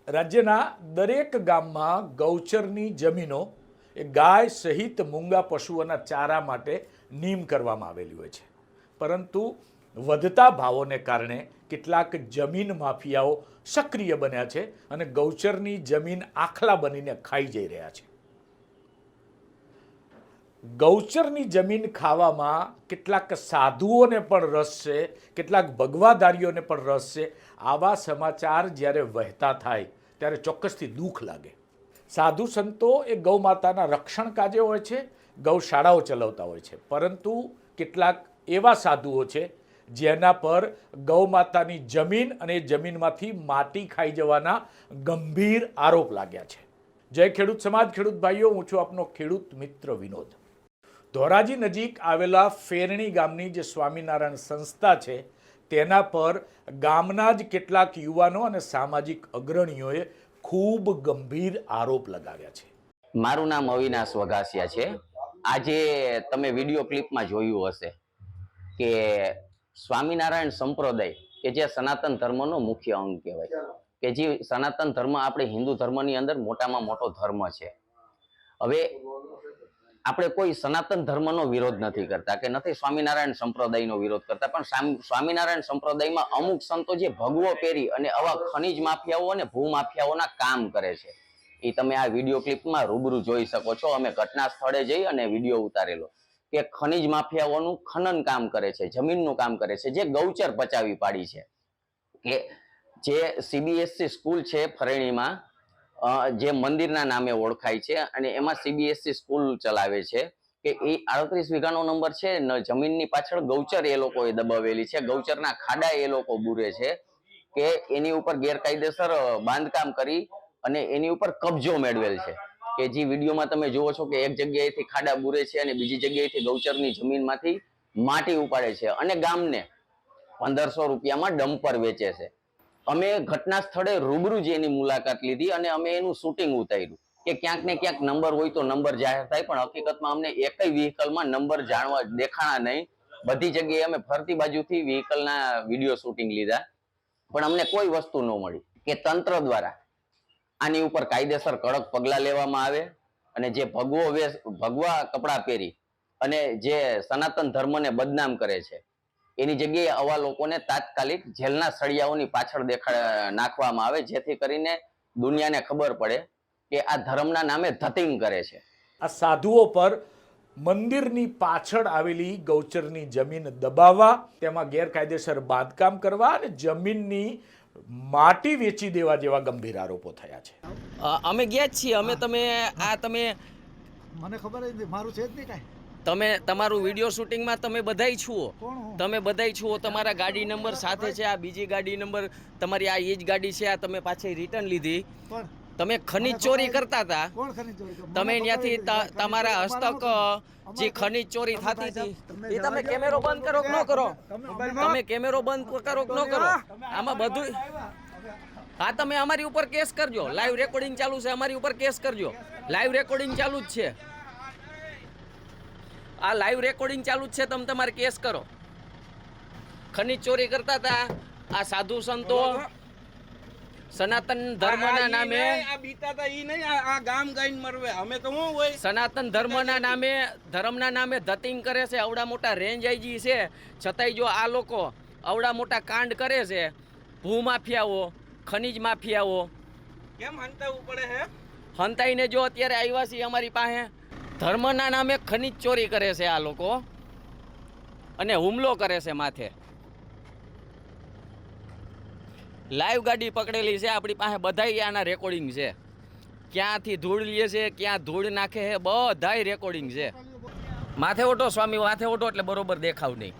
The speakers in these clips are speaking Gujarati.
રાજ્યના દરેક ગામમાં ગૌચરની જમીનો એ ગાય સહિત મૂંગા પશુઓના ચારા માટે નીમ કરવામાં આવેલી હોય છે, પરંતુ વધતા ભાવોને કારણે કેટલાક જમીન માફિયાઓ સક્રિય બન્યા છે અને ગૌચરની જમીન આખલા બનીને ખાઈ જઈ રહ્યા છે. ગૌચરની જમીન ખાવામાં કેટલાક સાધુઓને પણ રસ છે, કેટલાક ભગવાધારીઓને પણ રસ છે. આવા સમાચાર જ્યારે વહેતા થાય ત્યારે ચોક્કસથી દુઃખ લાગે. સાધુ સંતો એ ગૌ માતાના રક્ષણ કાજે હોય છે, ગૌશાળાઓ ચલાવતા હોય છે, પરંતુ કેટલાક એવા સાધુઓ છે જેના પર ગૌ માતાની જમીન અને જમીનમાંથી માટી ખાઈ જવાના ગંભીર આરોપ લાગ્યા છે. જય ખેડૂત સમાજ, ખેડૂત ભાઈઓ, હું છું આપનો ખેડૂત મિત્ર વિનોદ. ધોરાજી નજીક આવેલા ફેરણી ગામની જે સ્વામિનારાયણ સંસ્થા છે તેના પર ગામના જ કેટલાક યુવાનો અને સામાજિક અગ્રણીઓએ ખૂબ ગંભીર આરોપ લગાવ્યા છે. મારું નામ અવિનાશ વઘાસિયા છે. આજે તમે વિડીયો ક્લિપમાં જોયું હશે કે સ્વામિનારાયણ સંપ્રદાય કે જે સનાતન ધર્મનો મુખ્ય અંગ કહેવાય, કે જે સનાતન ધર્મ આપણે હિન્દુ ધર્મની અંદર મોટામાં મોટો ધર્મ છે. હવે આપણે કોઈ સનાતન ધર્મનો વિરોધ નથી કરતા કે નથી સ્વામિનારાયણ સંપ્રદાયનો વિરોધ કરતા, પણ સ્વામિનારાયણ સંપ્રદાયમાં અમુક સંતો જે ભગવો પહેરી અને આવા ખનીજ માફિયાઓ અને ભૂ માફિયાઓના કામ કરે છે એ તમે આ વિડીયો ક્લિપમાં રૂબરૂ જોઈ શકો છો. અમે ઘટના સ્થળે જઈ અને વિડીયો ઉતારેલો કે ખનીજ માફિયાઓનું ખનન કામ કરે છે, જમીનનું કામ કરે છે, જે ગૌચર પચાવી પાડી છે. કે જે CBSE સ્કૂલ છે ફરેણીમાં, જે મંદિરના નામે ઓળખાય છે અને એમાં CBSE સ્કૂલ ચલાવે છે, કે એ 38 વીઘાનો નંબર છે. જમીનની પાછળ ગૌચર એ લોકોએ દબાવેલી છે, ગૌચરના ખાડા એ લોકો બુરે છે, કે એની ઉપર ગેરકાયદેસર બાંધકામ કરી અને એની ઉપર કબજો મેળવેલ છે. કે જે વિડીયોમાં તમે જુઓ છો કે એક જગ્યાએથી ખાડા બુરે છે અને બીજી જગ્યાએથી ગૌચરની જમીનમાંથી માટી ઉપાડે છે અને ગામને 1500 રૂપિયામાં ડમ્પર વેચે છે. અમે ઘટના સ્થળે રૂબરૂ જ એની મુલાકાત લીધી અને અમે એનું શૂટિંગ ઉતાર્યું કે ક્યાંક ને ક્યાંક નંબર હોય તો નંબર જાહેર થાય, પણ હકીકતમાં અમને એકય વ્હીકલમાં નંબર જાણવા દેખાણા નહીં. બધી જગ્યાએ અમે ફરતી બાજુથી વ્હીકલના વિડીયો શૂટિંગ લીધા, પણ અમને કોઈ વસ્તુ ન મળી. કે તંત્ર દ્વારા આની ઉપર કાયદેસર કડક પગલાં લેવામાં આવે અને જે ભગવા કપડાં પહેરી અને જે સનાતન ધર્મને બદનામ કરે છે એની જગ્યાએ આવા લોકોને તાત્કાલિક જેલના સળિયાઓની પાછળ નાખવામાં આવે, જેથી કરીને દુનિયાને ખબર પડે કે આ ધર્મના નામે ધતિંગ કરે છે. આ સાધુઓ પર મંદિરની પાછળ આવેલી ગૌચરની જમીન દબાવવા, તેમાં ગેરકાયદેસર બાંધકામ કરવા અને જમીનની માટી વેચી દેવા જેવા ગંભીર આરોપો થયા છે. અમે ગયા જ છીએ. અમે તમે મને ખબર જ નથી, મારું છે જ નહીં કાંઈ. તમે તમારું વિડીયો શૂટિંગમાં તમે બધાય છો, તમે બધાય છો. તમારા ગાડી નંબર સાથે છે, આ બીજી ગાડી નંબર તમારી, આ એ જ ગાડી છે. આ તમે પાછી રિટર્ન લીધી. તમે ખનીજ ચોરી કરતા હતા. તમે ત્યાંથી તમારા હસ્તક જે ખનીજ ચોરી થતી હતી એ તમે કેમેરો બંધ કરો કે ન કરો? તમે કેમેરો બંધ કરો કે ન કરો? આમાં બધું. હા, તમે અમારી ઉપર કેસ કરજો. લાઈવ રેકોર્ડિંગ ચાલુ છે, અમારી ઉપર કેસ કરજો. લાઈવ રેકોર્ડિંગ ચાલુ જ છે. આ લાઈવ રેકોર્ડિંગ ચાલુ જ છે. તમે તમારે કેસ કરો. ખનીજ ચોરી કરતા હતા આ સાધુ સંતો સનાતન ધર્મના નામે. આ બીતા ઈ નહીં, આ ગામ ગાઈને મરવે. અમે તો શું હોય, સનાતન ધર્મના નામે ધતિંગ કરે છે. આવડા મોટા રેન્જ આઈજી છે, છતાંય જો આ લોકો આવડા મોટા કાંડ કરે છે. ભૂ માફિયાઓ, ખનીજ માફિયાઓ કેમ હંતાવું પડે હે? હંતાઈને જો અત્યારે આવ્યા છે અમારી પાસે. ધર્મના નામે ખનીજ ચોરી કરે છે આ લોકો અને હુમલો કરે છે માથે. લાઈવ ગાડી પકડેલી છે આપણી પાસે, બધાય આના રેકોર્ડિંગ છે. ક્યાંથી ધૂળ લે છે, ક્યાં ધૂળ નાખે છે, બધાય રેકોર્ડિંગ છે. માથે ઓઢો સ્વામી, માથે ઓઢો એટલે બરોબર દેખાવ નહીં.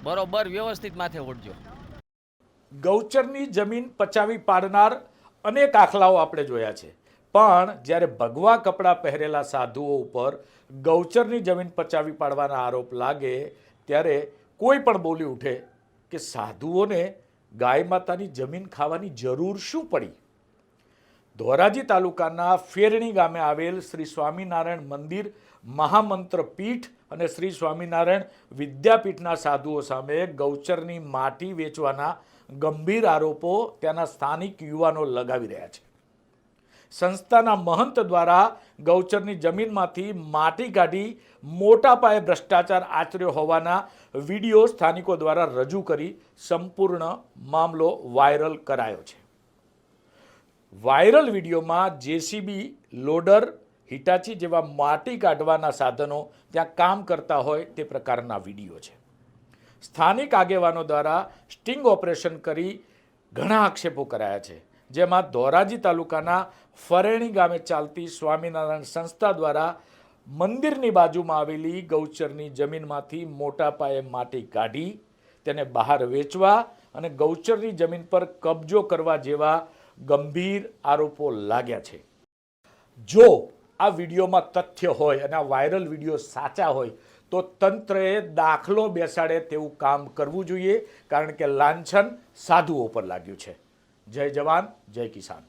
બરોબર વ્યવસ્થિત માથે ઓઢજો. ગૌચરની જમીન પચાવી પાડનાર અનેક આખલાઓ આપણે જોયા છે, પણ જ્યારે ભગવા કપડાં પહેરેલા સાધુઓ ઉપર ગૌચરની જમીન પચાવી પાડવાના આરોપ લાગે ત્યારે કોઈ પણ બોલી ઉઠે કે સાધુઓને ગાય માતાની જમીન ખાવાની જરૂર શું પડી? ધોરાજી તાલુકાના ફેરણી ગામે આવેલ શ્રી સ્વામિનારાયણ મંદિર મહામંત્ર પીઠ અને શ્રી સ્વામિનારાયણ વિદ્યાપીઠના સાધુઓ સામે ગૌચરની માટી વેચવાના ગંભીર આરોપો ત્યાંના સ્થાનિક યુવાનો લગાવી રહ્યા છે. સંસ્થાના મહંત દ્વારા ગૌચરની જમીનમાંથી માટી કાઢી મોટા પાયે ભ્રષ્ટાચાર આચર્યો હોવાના વિડીયો સ્થાનિકો દ્વારા રજૂ કરી સંપૂર્ણ મામલો વાયરલ કરાયો છે. વાયરલ વિડીયોમાં જેસીબી, લોડર, હિટાચી જેવા માટી કાઢવાના સાધનો ત્યાં કામ કરતા હોય તે પ્રકારના વિડીયો છે. સ્થાનિક આગેવાનો દ્વારા સ્ટિંગ ઓપરેશન કરી ઘણા આક્ષેપો કરાયા છે, જેમાં ધોરાજી તાલુકાના ફરેણી ગામે ચાલતી સ્વામિનારાયણ સંસ્થા દ્વારા મંદિરની બાજુમાં આવેલી ગૌચરની જમીનમાંથી મોટા પાયે માટી કાઢી તેને બહાર વેચવા અને ગૌચરની જમીન પર કબજો કરવા જેવા ગંભીર આરોપો લાગ્યા છે. જો આ વિડીયોમાં તથ્ય હોય અને આ વાયરલ વિડીયો સાચા હોય તો તંત્રએ દાખલો બેસાડે તેવું કામ કરવું જોઈએ, કારણ કે લાંછન સાધુઓ પર લાગ્યું છે. જય જવાન, જય કિસાન.